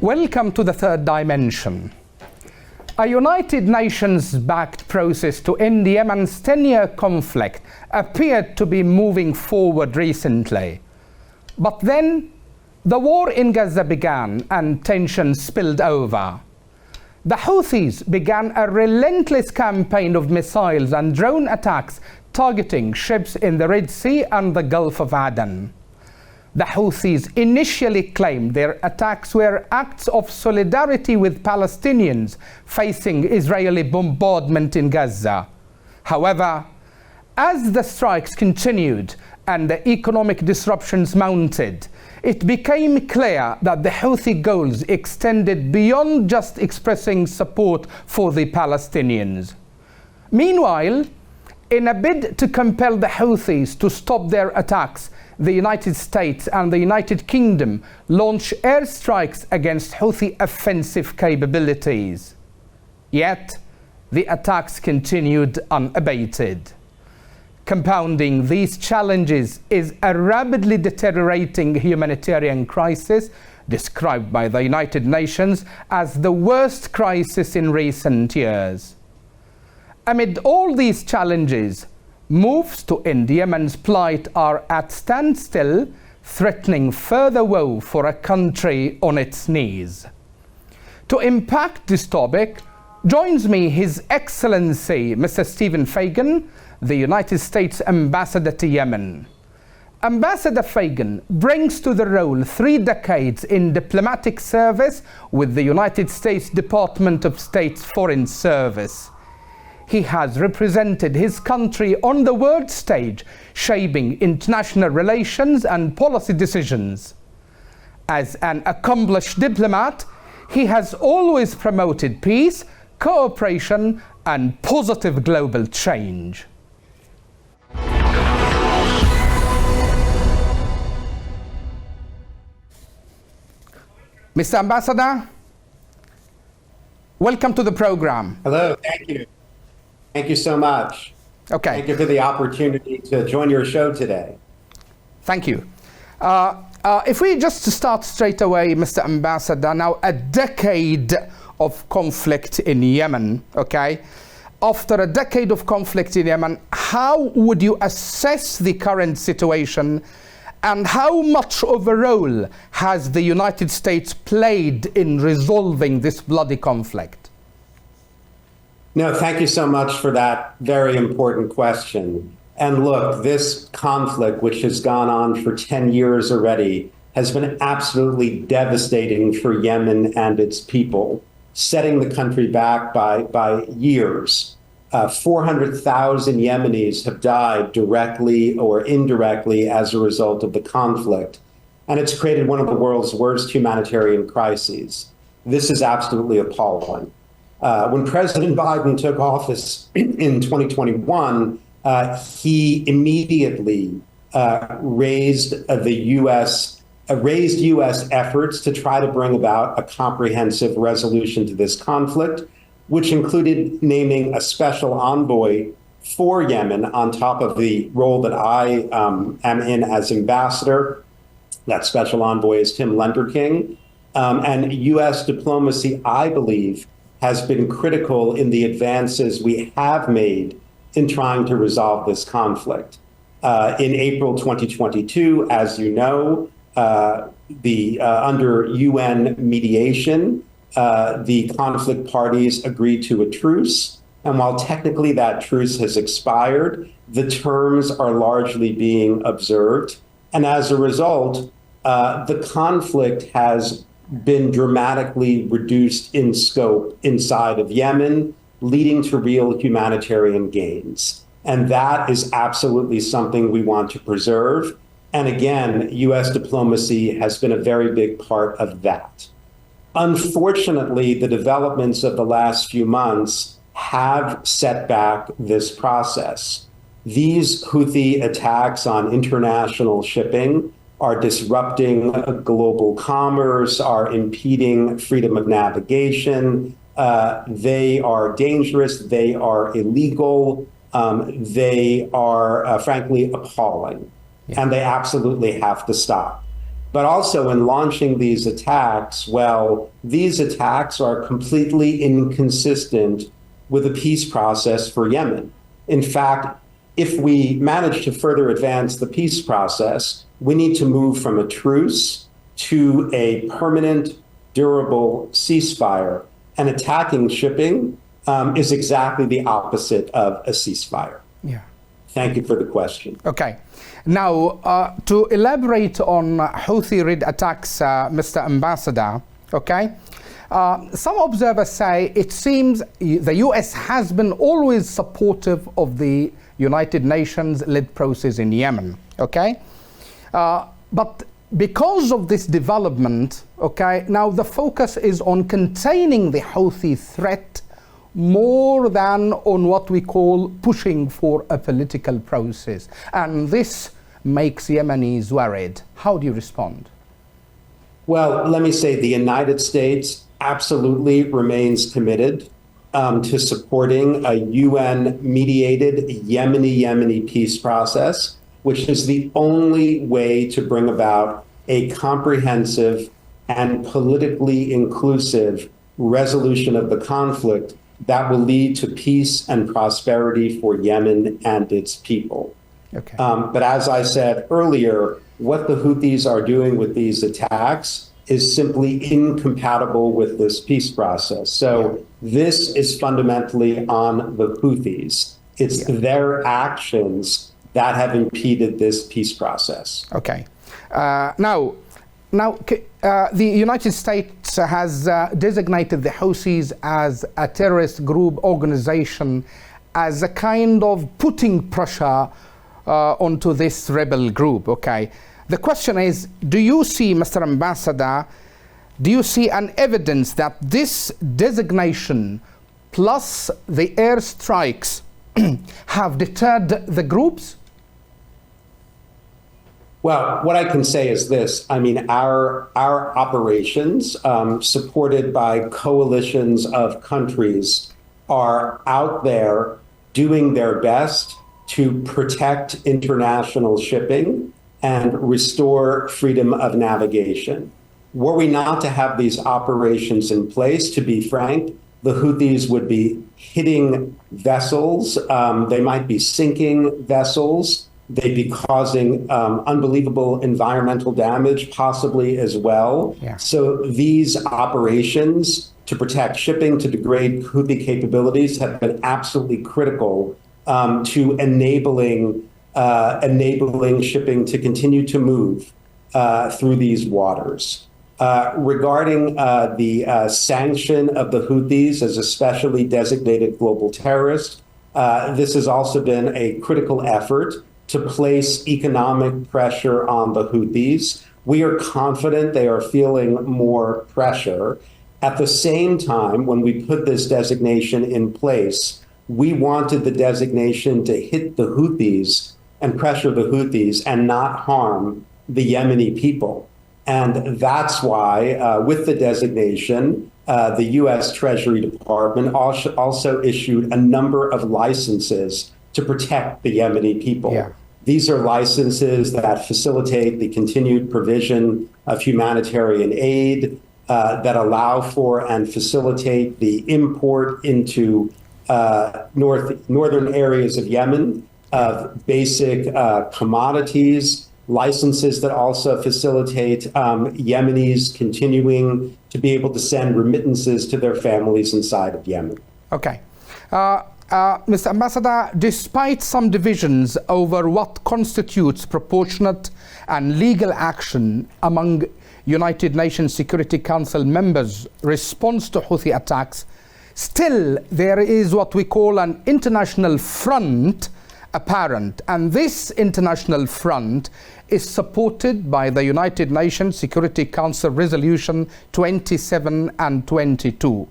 Welcome to the third dimension. A United Nations-backed process to end Yemen's 10-year conflict appeared to be moving forward recently. But then, the war in Gaza began and tensions spilled over. The Houthis began a relentless campaign of missiles and drone attacks targeting ships in the Red Sea and the Gulf of Aden. The Houthis initially claimed their attacks were acts of solidarity with Palestinians facing Israeli bombardment in Gaza. However, as the strikes continued and the economic disruptions mounted, it became clear that the Houthi goals extended beyond just expressing support for the Palestinians. Meanwhile, in a bid to compel the Houthis to stop their attacks, the United States and the United Kingdom launched airstrikes against Houthi offensive capabilities. Yet, the attacks continued unabated. Compounding these challenges is a rapidly deteriorating humanitarian crisis described by the United Nations as the worst crisis in recent years. Amid all these challenges, moves to end Yemen's plight are at standstill, threatening further woe for a country on its knees. To impact this topic, joins me His Excellency Mr. Stephen Fagan, the United States Ambassador to Yemen. Ambassador Fagan brings to the role 3 decades in diplomatic service with the United States Department of State's Foreign Service. He has represented his country on the world stage, shaping international relations and policy decisions. As an accomplished diplomat, he has always promoted peace, cooperation, and positive global change. Mr. Ambassador, welcome to the program. Hello, thank you. Thank you so much. Okay. Thank you for the opportunity to join your show today. Thank you. If we just start straight away, Mr. Ambassador, now a decade of conflict in Yemen, okay? After a decade of conflict in Yemen, how would you assess the current situation, and how much of a role has the United States played in resolving this bloody conflict? No, thank you so much for that very important question. And look, this conflict, which has gone on for 10 years already, has been absolutely devastating for Yemen and its people, setting the country back by years. 400,000 Yemenis have died directly or indirectly as a result of the conflict. And it's created one of the world's worst humanitarian crises. This is absolutely appalling. When President Biden took office in 2021, he immediately raised U.S. efforts to try to bring about a comprehensive resolution to this conflict, which included naming a special envoy for Yemen on top of the role that I am in as ambassador. That special envoy is Tim Lenderking. And U.S. diplomacy, I believe, has been critical in the advances we have made in trying to resolve this conflict. In April 2022, as you know, under UN mediation, the conflict parties agreed to a truce. And while technically that truce has expired, the terms are largely being observed. And as a result, the conflict has been dramatically reduced in scope inside of Yemen, leading to real humanitarian gains. And that is absolutely something we want to preserve. And again, U.S. diplomacy has been a very big part of that. Unfortunately, the developments of the last few months have set back this process. These Houthi attacks on international shipping are disrupting global commerce, are impeding freedom of navigation, They are dangerous. They are illegal. They are, frankly, appalling. Yeah. And they absolutely have to stop. But also in launching these attacks, well, these attacks are completely inconsistent with a peace process for Yemen. In fact, if we manage to further advance the peace process, we need to move from a truce to a permanent, durable ceasefire. And attacking shipping is exactly the opposite of a ceasefire. Yeah. Thank you for the question. Okay. Now, to elaborate on Houthi attacks, Mr. Ambassador, okay, some observers say it seems the U.S. has been always supportive of the United Nations-led process in Yemen, okay? But because of this development, okay, now the focus is on containing the Houthi threat more than on what we call pushing for a political process. And this makes Yemenis worried. How do you respond? Well, let me say the United States absolutely remains committed to supporting a UN-mediated Yemeni peace process, which is the only way to bring about a comprehensive and politically inclusive resolution of the conflict that will lead to peace and prosperity for Yemen and its people. Okay. But as I said earlier, what the Houthis are doing with these attacks is simply incompatible with this peace process. So this is fundamentally on the Houthis. It's their actions that have impeded this peace process. Okay. Now, the United States has designated the Houthis as a terrorist group organization as a kind of putting pressure onto this rebel group, okay? The question is, do you see, Mr. Ambassador, do you see an evidence that this designation plus the airstrikes have deterred the groups? Well, what I can say is this. I mean, our operations, supported by coalitions of countries, are out there doing their best to protect international shipping and restore freedom of navigation. Were we not to have these operations in place, to be frank, the Houthis would be hitting vessels. They might be sinking vessels. They'd be causing unbelievable environmental damage, possibly as well. Yeah. So these operations to protect shipping, to degrade Houthi capabilities have been absolutely critical to enabling shipping to continue to move through these waters. Regarding the sanction of the Houthis as a specially designated global terrorist, this has also been a critical effort to place economic pressure on the Houthis. We are confident they are feeling more pressure. At the same time, when we put this designation in place, we wanted the designation to hit the Houthis and pressure the Houthis and not harm the Yemeni people. And that's why, with the designation, the U.S. Treasury Department also issued a number of licenses to protect the Yemeni people. Yeah. These are licenses that facilitate the continued provision of humanitarian aid, that allow for and facilitate the import into northern areas of Yemen of basic commodities, licenses that also facilitate Yemenis continuing to be able to send remittances to their families inside of Yemen. Okay. Mr. Ambassador, despite some divisions over what constitutes proportionate and legal action among United Nations Security Council members' response to Houthi attacks, still there is what we call an international front apparent, and this international front is supported by the United Nations Security Council Resolution 27 and 22.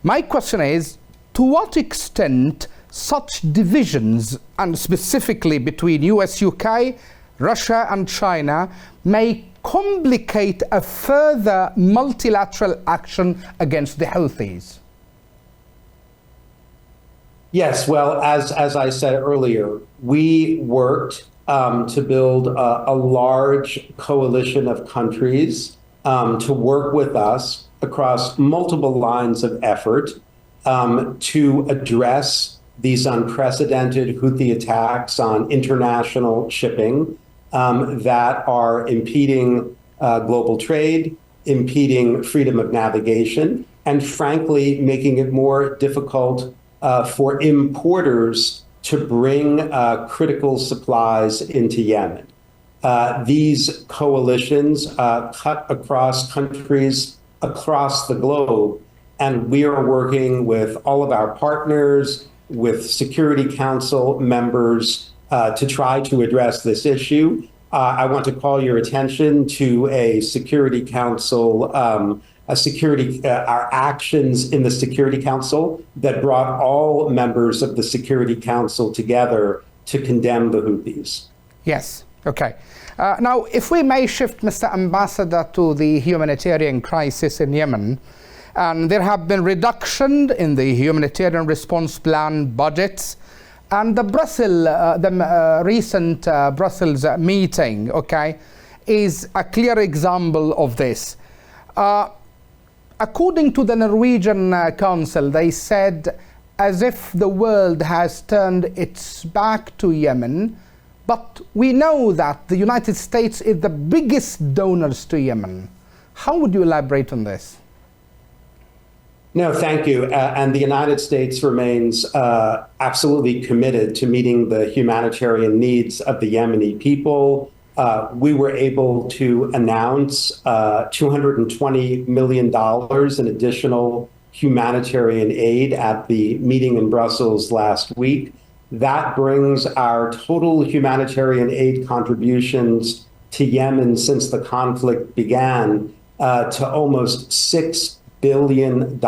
My question is, to what extent such divisions, and specifically between US, UK, Russia and China, may complicate a further multilateral action against the Houthis? Yes, well, as I said earlier, we worked to build a large coalition of countries to work with us across multiple lines of effort to address these unprecedented Houthi attacks on international shipping that are impeding global trade, impeding freedom of navigation, and frankly, making it more difficult for importers to bring critical supplies into Yemen. These coalitions cut across countries across the globe, and we are working with all of our partners, with Security Council members to try to address this issue. I want to call your attention to a Security Council, our actions in the Security Council that brought all members of the Security Council together to condemn the Houthis. Yes, okay. Now, if we may shift, Mr. Ambassador, to the humanitarian crisis in Yemen, and there have been reduction in the humanitarian response plan budgets, and the recent Brussels meeting, okay, is a clear example of this. According to the Norwegian Council, they said as if the world has turned its back to Yemen, but we know that the United States is the biggest donors to Yemen. How would you elaborate on this? No, thank you. And the United States remains absolutely committed to meeting the humanitarian needs of the Yemeni people. We were able to announce $220 million in additional humanitarian aid at the meeting in Brussels last week. That brings our total humanitarian aid contributions to Yemen since the conflict began to almost $6 billion.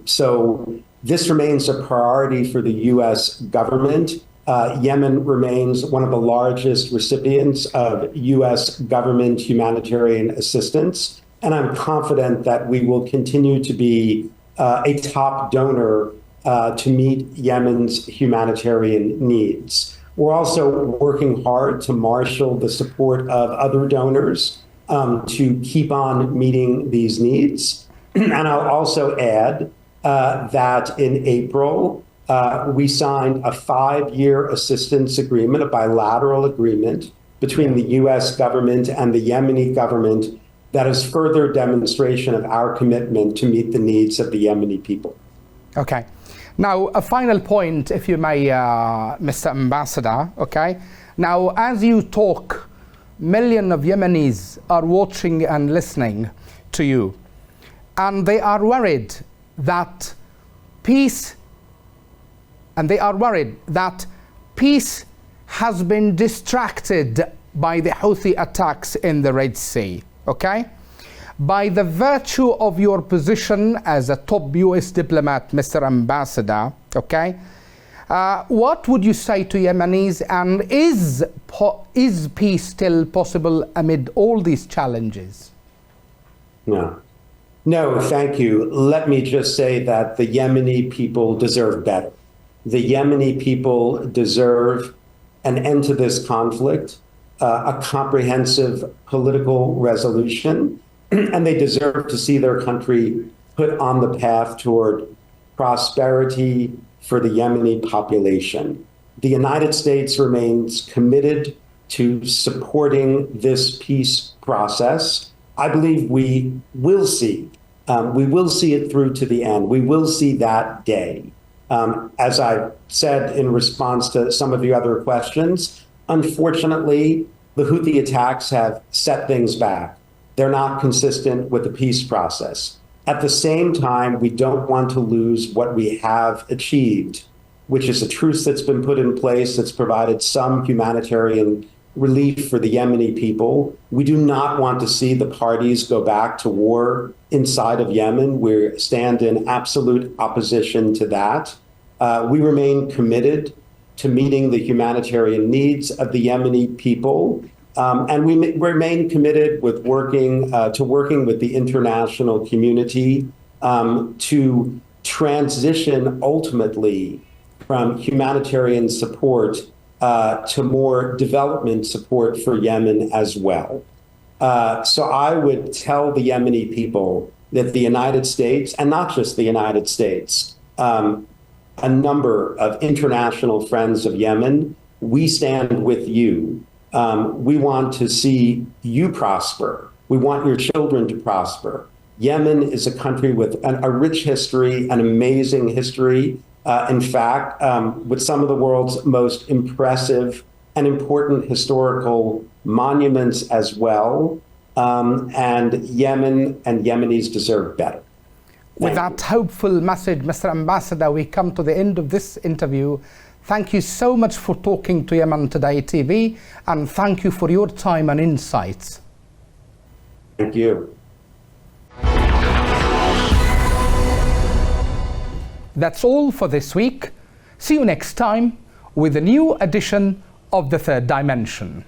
So this remains a priority for the U.S. government. Yemen remains one of the largest recipients of U.S. government humanitarian assistance, and I'm confident that we will continue to be a top donor to meet Yemen's humanitarian needs. We're also working hard to marshal the support of other donors to keep on meeting these needs. And I'll also add that in April, we signed a 5-year assistance agreement, a bilateral agreement between the U.S. government and the Yemeni government that is further demonstration of our commitment to meet the needs of the Yemeni people. Okay. Now, a final point, if you may, Mr. Ambassador, okay? Now, as you talk, millions of Yemenis are watching and listening to you, and they are worried that peace has been distracted by the Houthi attacks in the Red Sea, okay? By the virtue of your position as a top US diplomat, Mr. Ambassador, okay? What would you say to Yemenis, and is peace still possible amid all these challenges? No, thank you. Let me just say that the Yemeni people deserve better. The Yemeni people deserve an end to this conflict, a comprehensive political resolution, and they deserve to see their country put on the path toward prosperity for the Yemeni population. The United States remains committed to supporting this peace process. I believe we will see it through to the end. We will see that day. As I said in response to some of the other questions, unfortunately, the Houthi attacks have set things back. They're not consistent with the peace process. At the same time, we don't want to lose what we have achieved, which is a truce that's been put in place that's provided some humanitarian relief for the Yemeni people. We do not want to see the parties go back to war inside of Yemen. We stand in absolute opposition to that. We remain committed to meeting the humanitarian needs of the Yemeni people. And we remain committed to working with the international community to transition ultimately from humanitarian support to more development support for Yemen as well. So I would tell the Yemeni people that the United States, and not just the United States, a number of international friends of Yemen, we stand with you. We want to see you prosper. We want your children to prosper. Yemen is a country with a rich history, an amazing history. In fact, with some of the world's most impressive and important historical monuments as well. And Yemen and Yemenis deserve better. With that hopeful message, Mr. Ambassador, we come to the end of this interview. Thank you so much for talking to Yemen Today TV, and thank you for your time and insights. Thank you. That's all for this week. See you next time with a new edition of The Third Dimension.